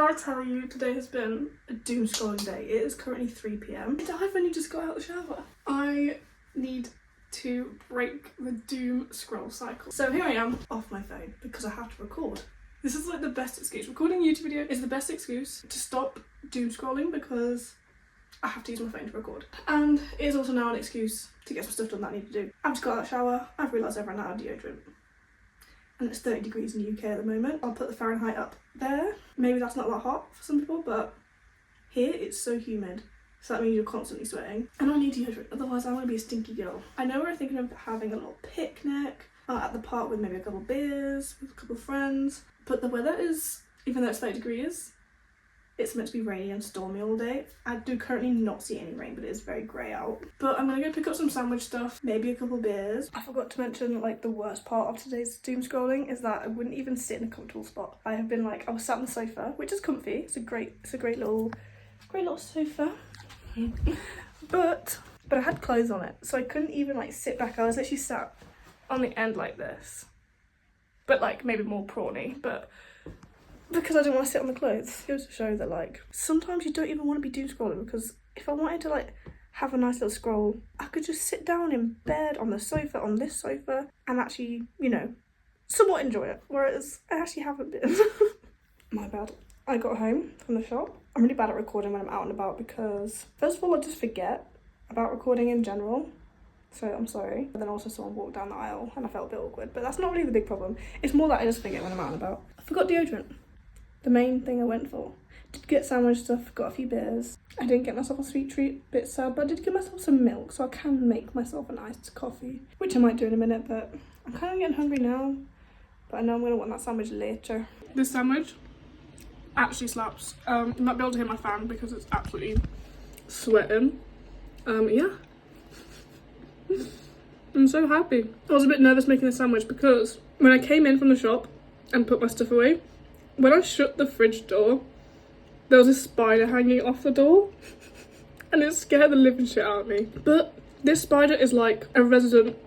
I tell you, today has been a doom scrolling day. It is currently 3 p.m. I've only just got out of the shower. I need to break the doom scroll cycle. So here I am off my phone because I have to record. This is like the best excuse. Recording a YouTube video is the best excuse to stop doom scrolling because I have to use my phone to record. And it is also now an excuse to get some stuff done that I need to do. I've just got out of the shower. I've realised I've run out of deodorant. And it's 30 degrees in the UK at the moment. I'll put the Fahrenheit up there. Maybe that's not that hot for some people, but here it's so humid. So that means you're constantly sweating. And I need deodorant, otherwise I'm going to be a stinky girl. I know we're thinking of having a little picnic at the park with maybe a couple of beers, with a couple of friends. But the weather is, even though it's 30 degrees, it's meant to be rainy and stormy all day. I do currently not see any rain, but it is very grey out. But I'm going to go pick up some sandwich stuff, maybe a couple of beers. I forgot to mention, like, the worst part of today's doom scrolling is that I wouldn't even sit in a comfortable spot. I have been, like, I was sat on the sofa, which is comfy. It's a great little sofa. But I had clothes on it, so I couldn't even, like, sit back. I was literally sat on the end like this. But, like, maybe more prawny, but because I didn't want to sit on the clothes. It goes to show that, like, sometimes you don't even want to be doom scrolling, because if I wanted to, like, have a nice little scroll, I could just sit down in bed on the sofa, on this sofa, and actually, you know, somewhat enjoy it. Whereas I actually haven't been. My bad. I got home from the shop. I'm really bad at recording when I'm out and about because, first of all, I just forget about recording in general. So I'm sorry. But then also someone walked down the aisle and I felt a bit awkward. But that's not really the big problem. It's more that I just forget when I'm out and about. I forgot deodorant. The main thing I went for. Did get sandwich stuff, got a few beers. I didn't get myself a sweet treat, a bit sad, but I did get myself some milk, so I can make myself an iced coffee, which I might do in a minute, but I'm kind of getting hungry now. But I know I'm going to want that sandwich later. This sandwich actually slaps. You might be able to hear my fan because it's absolutely sweating. Yeah. I'm so happy. I was a bit nervous making the sandwich because when I came in from the shop and put my stuff away, when I shut the fridge door, there was a spider hanging off the door and it scared the living shit out of me. But this spider is like a resident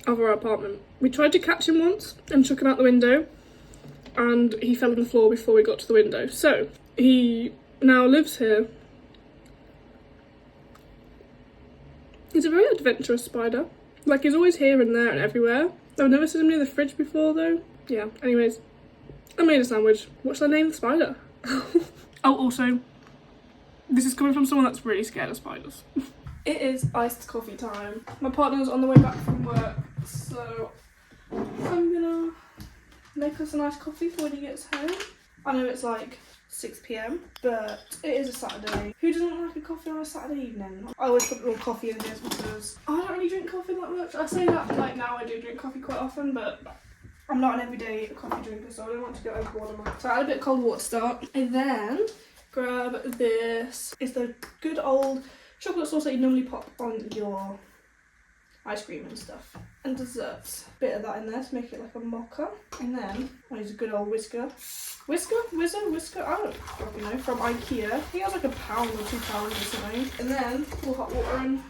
of our apartment. We tried to catch him once and chuck him out the window and he fell on the floor before we got to the window. So he now lives here. He's a very adventurous spider. Like, he's always here and there and everywhere. I've never seen him near the fridge before though. Yeah, anyways. I made a sandwich. What should I name the spider? Oh, also, this is coming from someone that's really scared of spiders. It is iced coffee time. My partner's on the way back from work, so I'm gonna make us a nice coffee for when he gets home. I know it's like 6 p.m, but it is a Saturday. Who doesn't like a coffee on a Saturday evening? I always put a little coffee in this because I don't really drink coffee that much. I say that, like, now I do drink coffee quite often, but I'm not an everyday coffee drinker, so I don't want to get overboard on my. So I add a bit of cold water to start, and then grab this. It's the good old chocolate sauce that you normally pop on your ice cream and stuff. And desserts. Bit of that in there to make it like a mocha. And then I use a good old whisker. Whisker? I don't fucking know. From IKEA. I think it was like £1 or £2 or something. And then pour hot water in,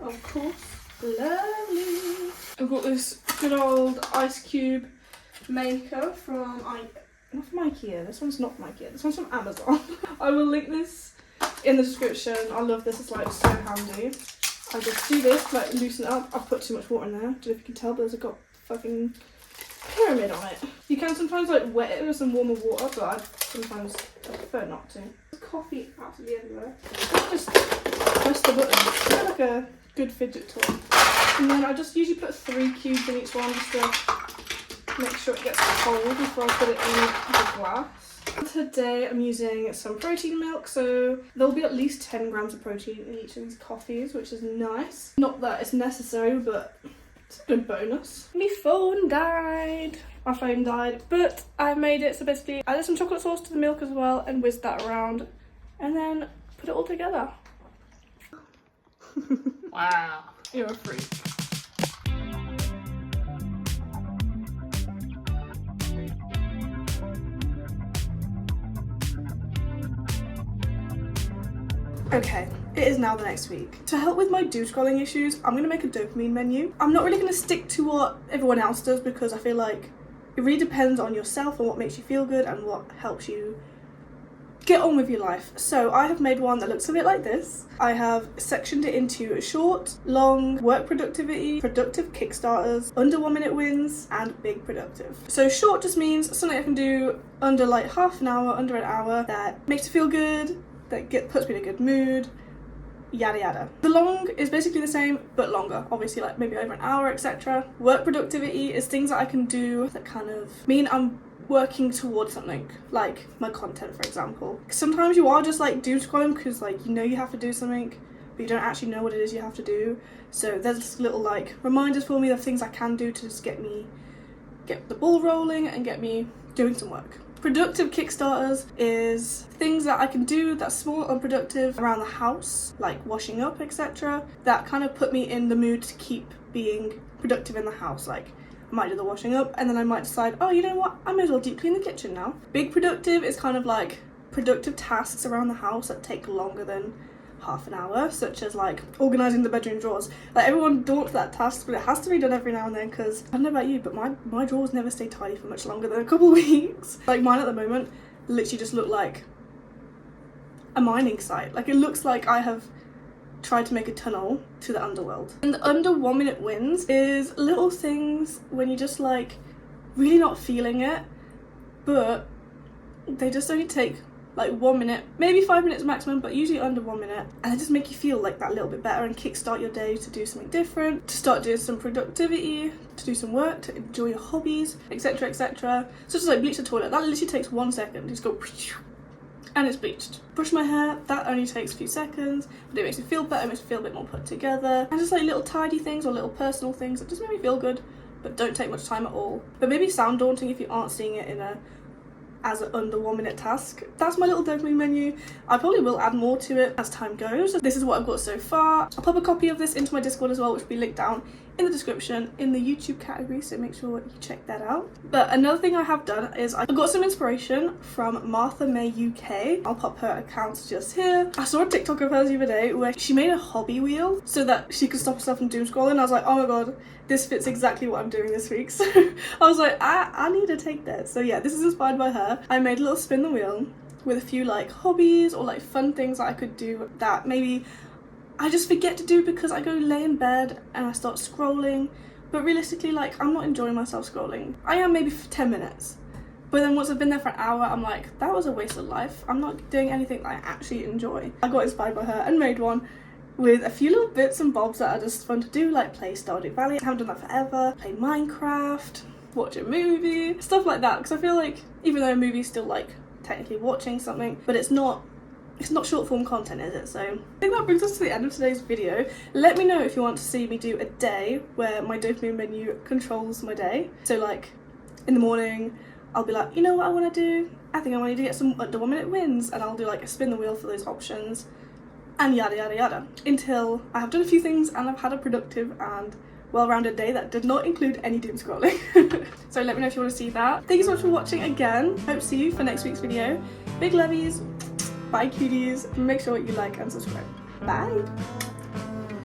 of course. Lovely. I've got this good old ice cube maker from not from IKEA. This one's not from IKEA. This one's from Amazon. I will link this in the description. I love this. It's like so handy. I just do this, like, loosen it up. I've put too much water in there. I don't know if you can tell, but there's got fucking pyramid on it. You can sometimes like wet it with some warmer water, but I sometimes prefer not to. Coffee absolutely everywhere. Just press the button. It's kind of like a good fidget toy. And then I just usually put 3 cubes in each one just to make sure it gets cold before I put it in the glass. Today I'm using some protein milk, so there'll be at least 10 grams of protein in each of these coffees, which is nice. Not that it's necessary, but it's a good bonus. My phone died. My phone died, but I made it. So basically I added some chocolate sauce to the milk as well and whizzed that around and then put it all together. Wow, you're a freak. Okay, it is now the next week. To help with my doom scrolling issues, I'm going to make a dopamine menu. I'm not really going to stick to what everyone else does because I feel like it really depends on yourself and what makes you feel good and what helps you get on with your life. So I have made one that looks a bit like this. I have sectioned it into short, long, work productivity, productive kickstarters, under 1 minute wins, and big productive. So short just means something I can do under like half an hour, under an hour, that makes me feel good, that puts me in a good mood, yada yada. The long is basically the same but longer, obviously like maybe over an hour, etc. Work productivity is things that I can do that kind of mean I'm working towards something, like my content, for example. Sometimes you are just like doom scrolling because like you know you have to do something but you don't actually know what it is you have to do, so there's little like reminders for me of things I can do to just get the ball rolling and get me doing some work. Productive kickstarters is things that I can do that's small and productive around the house, like washing up, etc. that kind of put me in the mood to keep being productive in the house. Like I might do the washing up and then I might decide, oh, you know what, I may as well deep clean the kitchen now. Big productive is kind of like productive tasks around the house that take longer than half an hour, such as like organising the bedroom drawers. Like everyone daunts that task, but it has to be done every now and then because I don't know about you, but my drawers never stay tidy for much longer than a couple of weeks. Like mine at the moment literally just look like a mining site. Like it looks like I have tried to make a tunnel to the underworld. And the under 1 minute wins is little things when you're just like really not feeling it, but they just only take like 1 minute, maybe 5 minutes maximum, but usually under 1 minute, and they just make you feel like that little bit better and kickstart your day to do something different, to start doing some productivity, to do some work, to enjoy your hobbies, etc, etc. So just like bleach the toilet, that literally takes 1 second, just go and it's bleached. Brush my hair, that only takes a few seconds, but it makes me feel better, it makes me feel a bit more put together. And just like little tidy things or little personal things that just make me feel good but don't take much time at all, but maybe sound daunting if you aren't seeing it as an under 1 minute task. That's my little dopamine menu. I probably will add more to it as time goes. This is what I've got so far. I'll pop a copy of this into my Discord as well, which will be linked down in the description in the YouTube category, so make sure you check that out. But another thing I have done is I got some inspiration from Martha May UK. I'll pop her account just here. I saw a TikTok of hers the other day where she made a hobby wheel so that she could stop herself from doom scrolling. I was like, oh my god, this fits exactly what I'm doing this week. So I was like, I need to take this. So yeah, this is inspired by her. I made a little spin the wheel with a few like hobbies or like fun things that I could do that maybe I just forget to do because I go lay in bed and I start scrolling. But realistically, like, I'm not enjoying myself scrolling. I am maybe for 10 minutes. But then once I've been there for an hour, I'm like, that was a waste of life. I'm not doing anything that I actually enjoy. I got inspired by her and made one with a few little bits and bobs that are just fun to do, like play Stardew Valley. I haven't done that forever. Play Minecraft, watch a movie, stuff like that. Because I feel like even though a movie's still like technically watching something, but it's not short form content, is it? So I think that brings us to the end of today's video. Let me know if you want to see me do a day where my dopamine menu controls my day. So like in the morning I'll be like, you know what I want to do? I think I want to get some under 1 minute wins, and I'll do like a spin the wheel for those options and yada yada yada until I have done a few things and I've had a productive and well-rounded day that did not include any doom scrolling. So let me know if you want to see that. Thank you so much for watching again. Hope to see you for next week's video. Big lovies. Bye cuties. Make sure you like and subscribe. Bye.